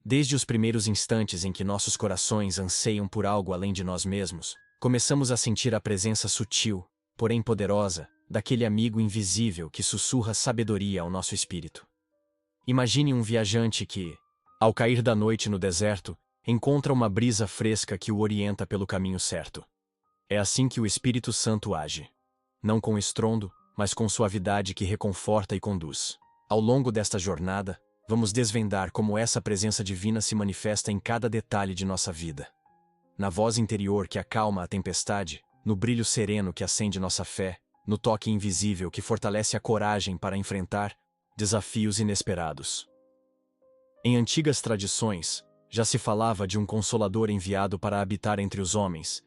Desde os primeiros instantes em que nossos corações anseiam por algo além de nós mesmos, começamos a sentir a presença sutil, porém poderosa, daquele amigo invisível que sussurra sabedoria ao nosso espírito. Imagine um viajante que, ao cair da noite no deserto, encontra uma brisa fresca que o orienta pelo caminho certo. É assim que o Espírito Santo age. Não com estrondo, mas com suavidade que reconforta e conduz. Ao longo desta jornada, vamos desvendar como essa presença divina se manifesta em cada detalhe de nossa vida. Na voz interior que acalma a tempestade, no brilho sereno que acende nossa fé, no toque invisível que fortalece a coragem para enfrentar desafios inesperados. Em antigas tradições, já se falava de um Consolador enviado para habitar entre os homens,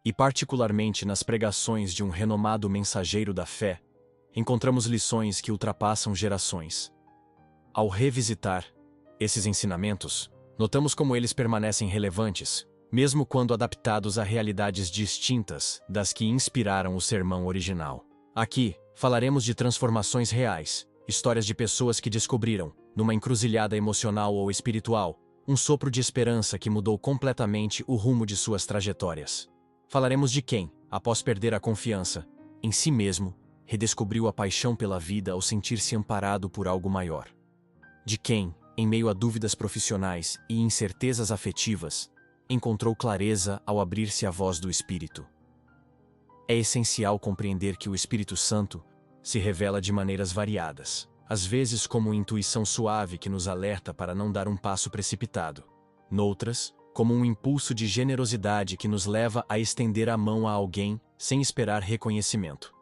e particularmente nas pregações de um renomado mensageiro da fé, encontramos lições que ultrapassam gerações. Ao revisitar esses ensinamentos, notamos como eles permanecem relevantes, mesmo quando adaptados a realidades distintas das que inspiraram o sermão original. Aqui, falaremos de transformações reais, histórias de pessoas que descobriram, numa encruzilhada emocional ou espiritual, um sopro de esperança que mudou completamente o rumo de suas trajetórias. Falaremos de quem, após perder a confiança em si mesmo, redescobriu a paixão pela vida ao sentir-se amparado por algo maior. De quem, em meio a dúvidas profissionais e incertezas afetivas, encontrou clareza ao abrir-se à voz do Espírito. É essencial compreender que o Espírito Santo se revela de maneiras variadas, às vezes como intuição suave que nos alerta para não dar um passo precipitado, noutras, como um impulso de generosidade que nos leva a estender a mão a alguém sem esperar reconhecimento.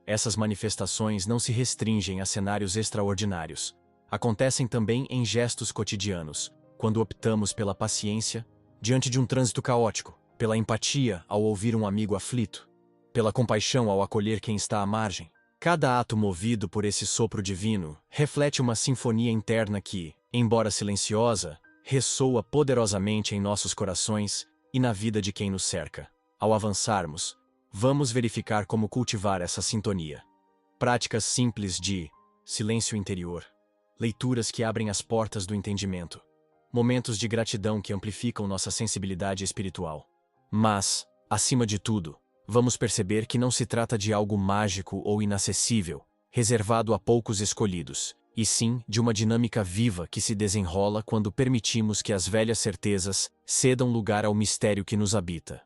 Essas manifestações não se restringem a cenários extraordinários. Acontecem também em gestos cotidianos, quando optamos pela paciência diante de um trânsito caótico, pela empatia ao ouvir um amigo aflito, pela compaixão ao acolher quem está à margem. Cada ato movido por esse sopro divino reflete uma sinfonia interna que, embora silenciosa, ressoa poderosamente em nossos corações e na vida de quem nos cerca. Ao avançarmos, vamos verificar como cultivar essa sintonia. Práticas simples de silêncio interior, leituras que abrem as portas do entendimento, momentos de gratidão que amplificam nossa sensibilidade espiritual. Mas, acima de tudo, vamos perceber que não se trata de algo mágico ou inacessível, reservado a poucos escolhidos, e sim de uma dinâmica viva que se desenrola quando permitimos que as velhas certezas cedam lugar ao mistério que nos habita.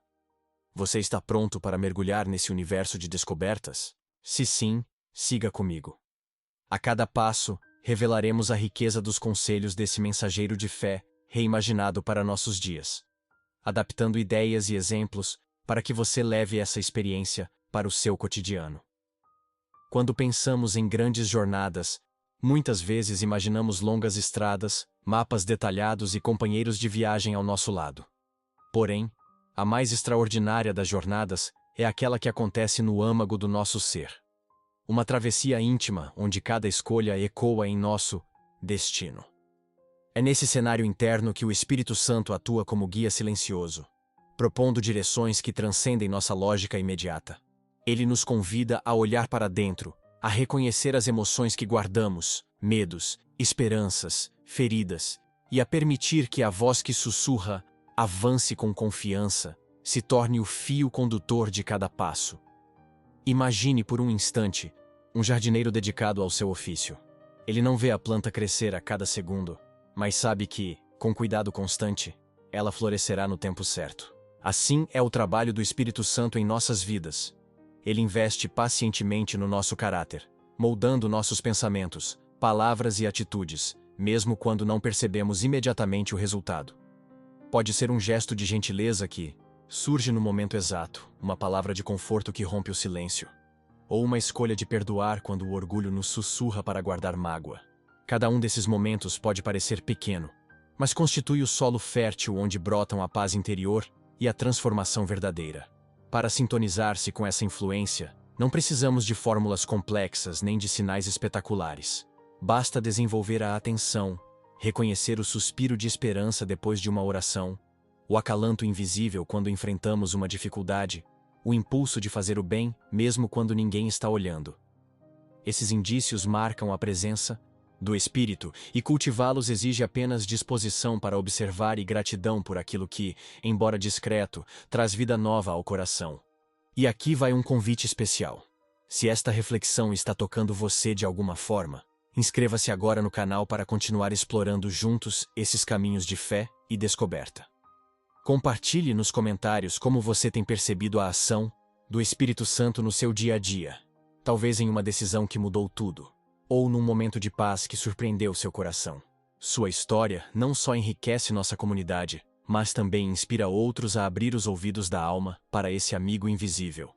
Você está pronto para mergulhar nesse universo de descobertas? Se sim, siga comigo. A cada passo, revelaremos a riqueza dos conselhos desse mensageiro de fé, reimaginado para nossos dias, adaptando ideias e exemplos para que você leve essa experiência para o seu cotidiano. Quando pensamos em grandes jornadas, muitas vezes imaginamos longas estradas, mapas detalhados e companheiros de viagem ao nosso lado. Porém, a mais extraordinária das jornadas é aquela que acontece no âmago do nosso ser. Uma travessia íntima onde cada escolha ecoa em nosso destino. É nesse cenário interno que o Espírito Santo atua como guia silencioso, propondo direções que transcendem nossa lógica imediata. Ele nos convida a olhar para dentro, a reconhecer as emoções que guardamos, medos, esperanças, feridas, e a permitir que a voz que sussurra avance com confiança, se torne o fio condutor de cada passo. Imagine por um instante um jardineiro dedicado ao seu ofício. Ele não vê a planta crescer a cada segundo, mas sabe que, com cuidado constante, ela florescerá no tempo certo. Assim é o trabalho do Espírito Santo em nossas vidas. Ele investe pacientemente no nosso caráter, moldando nossos pensamentos, palavras e atitudes, mesmo quando não percebemos imediatamente o resultado. Pode ser um gesto de gentileza que surge no momento exato, uma palavra de conforto que rompe o silêncio, ou uma escolha de perdoar quando o orgulho nos sussurra para guardar mágoa. Cada um desses momentos pode parecer pequeno, mas constitui o solo fértil onde brotam a paz interior e a transformação verdadeira. Para sintonizar-se com essa influência, não precisamos de fórmulas complexas nem de sinais espetaculares. Basta desenvolver a atenção, reconhecer o suspiro de esperança depois de uma oração, o acalanto invisível quando enfrentamos uma dificuldade, o impulso de fazer o bem mesmo quando ninguém está olhando. Esses indícios marcam a presença do espírito, e cultivá-los exige apenas disposição para observar e gratidão por aquilo que, embora discreto, traz vida nova ao coração. E aqui vai um convite especial. Se esta reflexão está tocando você de alguma forma, inscreva-se agora no canal para continuar explorando juntos esses caminhos de fé e descoberta. Compartilhe nos comentários como você tem percebido a ação do Espírito Santo no seu dia a dia, talvez em uma decisão que mudou tudo, ou num momento de paz que surpreendeu seu coração. Sua história não só enriquece nossa comunidade, mas também inspira outros a abrir os ouvidos da alma para esse amigo invisível.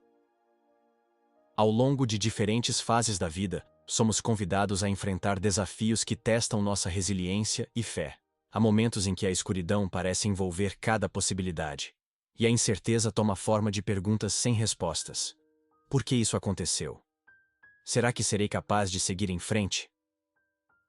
Ao longo de diferentes fases da vida, somos convidados a enfrentar desafios que testam nossa resiliência e fé. Há momentos em que a escuridão parece envolver cada possibilidade, e a incerteza toma forma de perguntas sem respostas. Por que isso aconteceu? Será que serei capaz de seguir em frente?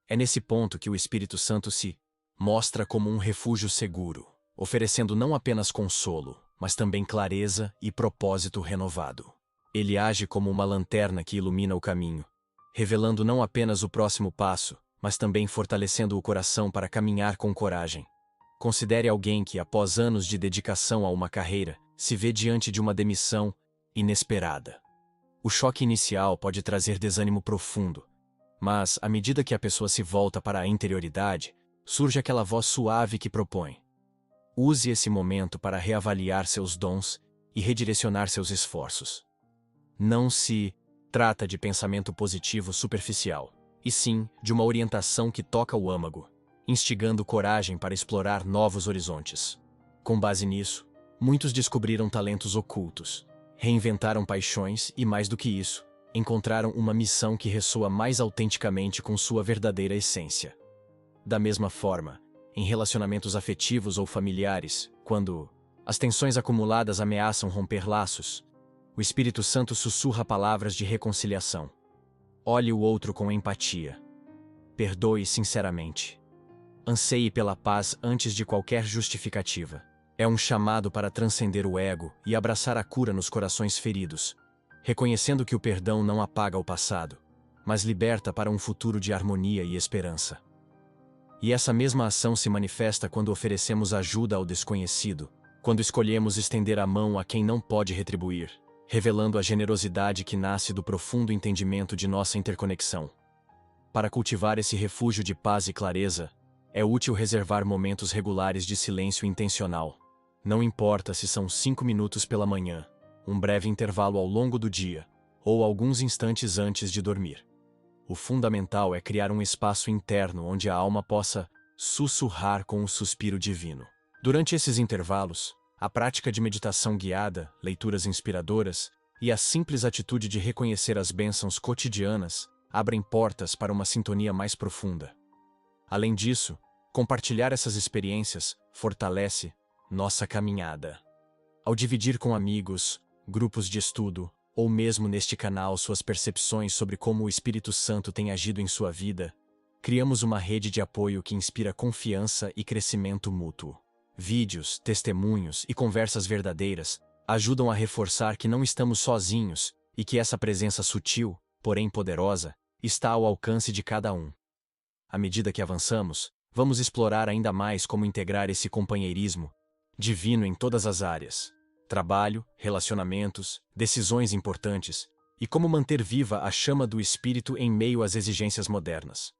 É nesse ponto que o Espírito Santo se mostra como um refúgio seguro, oferecendo não apenas consolo, mas também clareza e propósito renovado. Ele age como uma lanterna que ilumina o caminho, revelando não apenas o próximo passo, mas também fortalecendo o coração para caminhar com coragem. Considere alguém que, após anos de dedicação a uma carreira, se vê diante de uma demissão inesperada. O choque inicial pode trazer desânimo profundo, mas, à medida que a pessoa se volta para a interioridade, surge aquela voz suave que propõe: use esse momento para reavaliar seus dons e redirecionar seus esforços. Não se trata de pensamento positivo superficial, e sim de uma orientação que toca o âmago, instigando coragem para explorar novos horizontes. Com base nisso, muitos descobriram talentos ocultos, reinventaram paixões e, mais do que isso, encontraram uma missão que ressoa mais autenticamente com sua verdadeira essência. Da mesma forma, em relacionamentos afetivos ou familiares, quando as tensões acumuladas ameaçam romper laços, o Espírito Santo sussurra palavras de reconciliação. Olhe o outro com empatia. Perdoe sinceramente. Anseie pela paz antes de qualquer justificativa. É um chamado para transcender o ego e abraçar a cura nos corações feridos, reconhecendo que o perdão não apaga o passado, mas liberta para um futuro de harmonia e esperança. E essa mesma ação se manifesta quando oferecemos ajuda ao desconhecido, quando escolhemos estender a mão a quem não pode retribuir, revelando a generosidade que nasce do profundo entendimento de nossa interconexão. Para cultivar esse refúgio de paz e clareza, é útil reservar momentos regulares de silêncio intencional. Não importa se são 5 minutos pela manhã, um breve intervalo ao longo do dia, ou alguns instantes antes de dormir. O fundamental é criar um espaço interno onde a alma possa sussurrar com o suspiro divino. Durante esses intervalos, a prática de meditação guiada, leituras inspiradoras e a simples atitude de reconhecer as bênçãos cotidianas abrem portas para uma sintonia mais profunda. Além disso, compartilhar essas experiências fortalece nossa caminhada. Ao dividir com amigos, grupos de estudo, ou mesmo neste canal suas percepções sobre como o Espírito Santo tem agido em sua vida, criamos uma rede de apoio que inspira confiança e crescimento mútuo. Vídeos, testemunhos e conversas verdadeiras ajudam a reforçar que não estamos sozinhos e que essa presença sutil, porém poderosa, está ao alcance de cada um. À medida que avançamos, vamos explorar ainda mais como integrar esse companheirismo divino em todas as áreas: trabalho, relacionamentos, decisões importantes, e como manter viva a chama do espírito em meio às exigências modernas.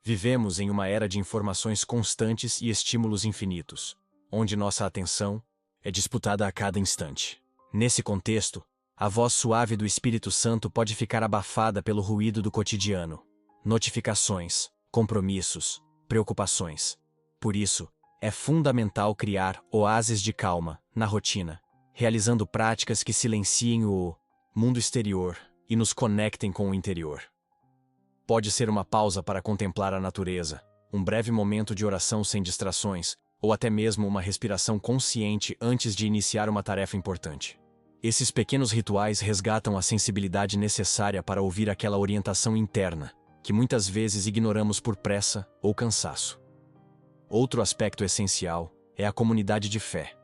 Vivemos em uma era de informações constantes e estímulos infinitos, onde nossa atenção é disputada a cada instante. Nesse contexto, a voz suave do Espírito Santo pode ficar abafada pelo ruído do cotidiano, notificações, compromissos, preocupações. Por isso, é fundamental criar oásis de calma na rotina, realizando práticas que silenciem o mundo exterior e nos conectem com o interior. Pode ser uma pausa para contemplar a natureza, um breve momento de oração sem distrações, ou até mesmo uma respiração consciente antes de iniciar uma tarefa importante. Esses pequenos rituais resgatam a sensibilidade necessária para ouvir aquela orientação interna, que muitas vezes ignoramos por pressa ou cansaço. Outro aspecto essencial é a comunidade de fé.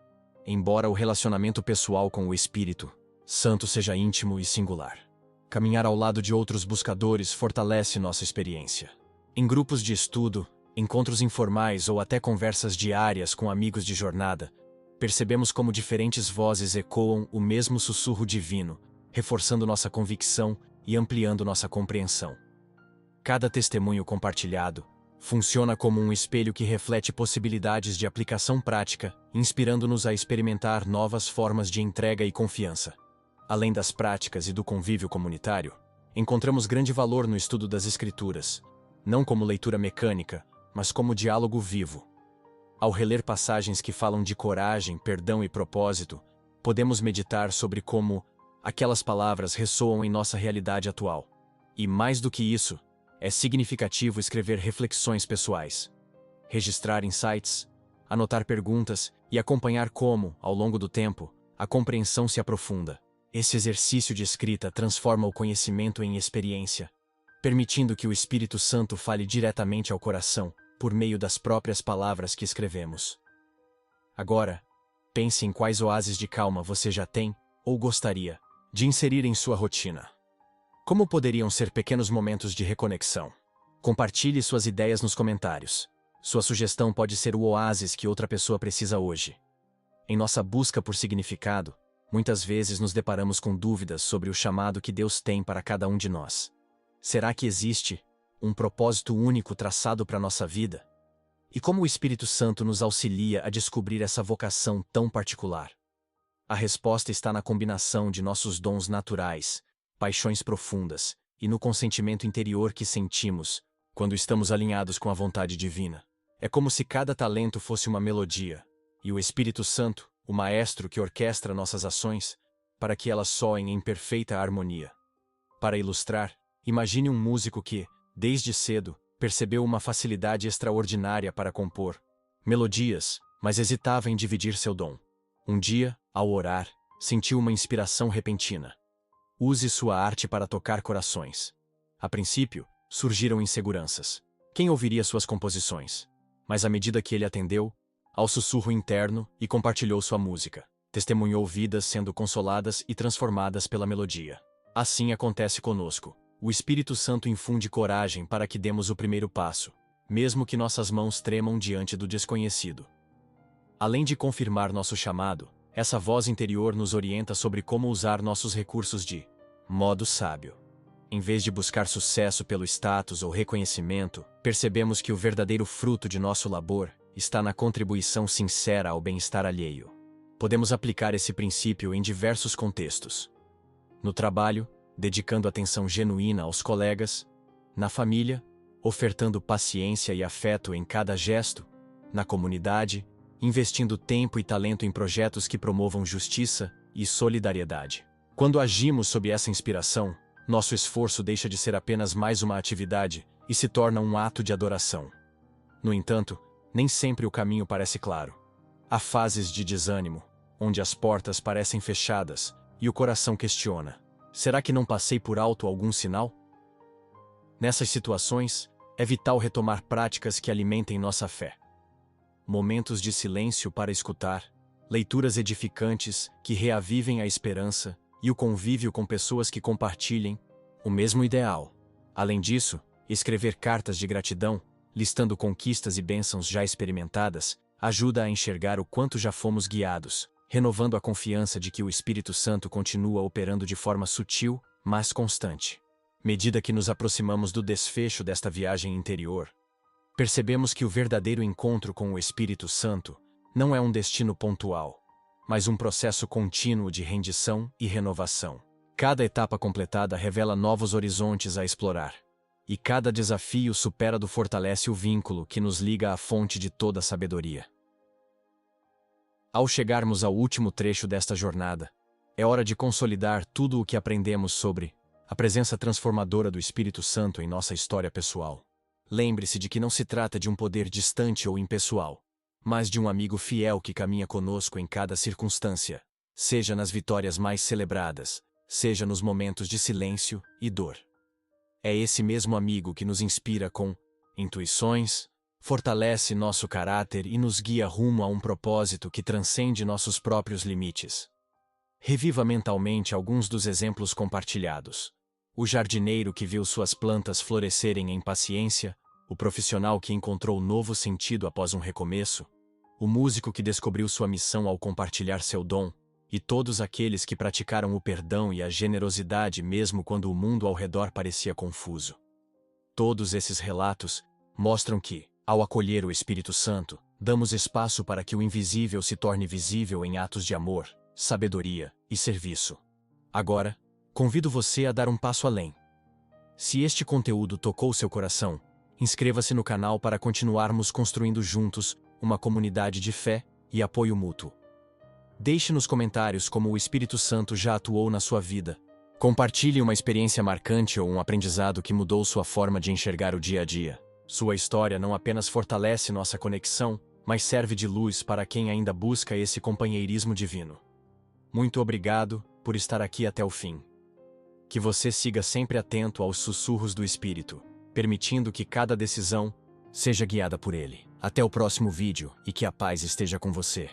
Embora o relacionamento pessoal com o Espírito Santo seja íntimo e singular, caminhar ao lado de outros buscadores fortalece nossa experiência. Em grupos de estudo, encontros informais ou até conversas diárias com amigos de jornada, percebemos como diferentes vozes ecoam o mesmo sussurro divino, reforçando nossa convicção e ampliando nossa compreensão. Cada testemunho compartilhado funciona como um espelho que reflete possibilidades de aplicação prática, inspirando-nos a experimentar novas formas de entrega e confiança. Além das práticas e do convívio comunitário, encontramos grande valor no estudo das Escrituras, não como leitura mecânica, mas como diálogo vivo. Ao reler passagens que falam de coragem, perdão e propósito, podemos meditar sobre como aquelas palavras ressoam em nossa realidade atual. E mais do que isso, é significativo escrever reflexões pessoais, registrar insights, anotar perguntas e acompanhar como, ao longo do tempo, a compreensão se aprofunda. Esse exercício de escrita transforma o conhecimento em experiência, permitindo que o Espírito Santo fale diretamente ao coração, por meio das próprias palavras que escrevemos. Agora, pense em quais oásis de calma você já tem, ou gostaria, de inserir em sua rotina. Como poderiam ser pequenos momentos de reconexão? Compartilhe suas ideias nos comentários. Sua sugestão pode ser o oásis que outra pessoa precisa hoje. Em nossa busca por significado, muitas vezes nos deparamos com dúvidas sobre o chamado que Deus tem para cada um de nós. Será que existe um propósito único traçado para nossa vida? E como o Espírito Santo nos auxilia a descobrir essa vocação tão particular? A resposta está na combinação de nossos dons naturais, paixões profundas e no consentimento interior que sentimos quando estamos alinhados com a vontade divina. É como se cada talento fosse uma melodia, e o Espírito Santo, o maestro que orquestra nossas ações, para que elas soem em perfeita harmonia. Para ilustrar, imagine um músico que, desde cedo, percebeu uma facilidade extraordinária para compor melodias, mas hesitava em dividir seu dom. Um dia, ao orar, sentiu uma inspiração repentina. Use sua arte para tocar corações. A princípio, surgiram inseguranças. Quem ouviria suas composições? Mas à medida que ele atendeu ao sussurro interno e compartilhou sua música, testemunhou vidas sendo consoladas e transformadas pela melodia. Assim acontece conosco. O Espírito Santo infunde coragem para que demos o primeiro passo, mesmo que nossas mãos tremam diante do desconhecido. Além de confirmar nosso chamado, essa voz interior nos orienta sobre como usar nossos recursos de modo sábio. Em vez de buscar sucesso pelo status ou reconhecimento, percebemos que o verdadeiro fruto de nosso labor está na contribuição sincera ao bem-estar alheio. Podemos aplicar esse princípio em diversos contextos. No trabalho, dedicando atenção genuína aos colegas; na família, ofertando paciência e afeto em cada gesto; na comunidade, investindo tempo e talento em projetos que promovam justiça e solidariedade. Quando agimos sob essa inspiração, nosso esforço deixa de ser apenas mais uma atividade e se torna um ato de adoração. No entanto, nem sempre o caminho parece claro. Há fases de desânimo, onde as portas parecem fechadas e o coração questiona: será que não passei por alto algum sinal? Nessas situações, é vital retomar práticas que alimentem nossa fé. Momentos de silêncio para escutar, leituras edificantes que reavivem a esperança e o convívio com pessoas que compartilhem o mesmo ideal. Além disso, escrever cartas de gratidão, listando conquistas e bênçãos já experimentadas, ajuda a enxergar o quanto já fomos guiados, renovando a confiança de que o Espírito Santo continua operando de forma sutil, mas constante. Medida que nos aproximamos do desfecho desta viagem interior, percebemos que o verdadeiro encontro com o Espírito Santo não é um destino pontual, mas um processo contínuo de rendição e renovação. Cada etapa completada revela novos horizontes a explorar, e cada desafio supera-do fortalece o vínculo que nos liga à fonte de toda a sabedoria. Ao chegarmos ao último trecho desta jornada, é hora de consolidar tudo o que aprendemos sobre a presença transformadora do Espírito Santo em nossa história pessoal. Lembre-se de que não se trata de um poder distante ou impessoal, mas de um amigo fiel que caminha conosco em cada circunstância, seja nas vitórias mais celebradas, seja nos momentos de silêncio e dor. É esse mesmo amigo que nos inspira com intuições, fortalece nosso caráter e nos guia rumo a um propósito que transcende nossos próprios limites. Reviva mentalmente alguns dos exemplos compartilhados. O jardineiro que viu suas plantas florescerem em paciência, o profissional que encontrou novo sentido após um recomeço, o músico que descobriu sua missão ao compartilhar seu dom, e todos aqueles que praticaram o perdão e a generosidade mesmo quando o mundo ao redor parecia confuso. Todos esses relatos mostram que, ao acolher o Espírito Santo, damos espaço para que o invisível se torne visível em atos de amor, sabedoria e serviço. Agora, convido você a dar um passo além. Se este conteúdo tocou seu coração, inscreva-se no canal para continuarmos construindo juntos uma comunidade de fé e apoio mútuo. Deixe nos comentários como o Espírito Santo já atuou na sua vida. Compartilhe uma experiência marcante ou um aprendizado que mudou sua forma de enxergar o dia a dia. Sua história não apenas fortalece nossa conexão, mas serve de luz para quem ainda busca esse companheirismo divino. Muito obrigado por estar aqui até o fim. Que você siga sempre atento aos sussurros do Espírito, permitindo que cada decisão seja guiada por ele. Até o próximo vídeo e que a paz esteja com você.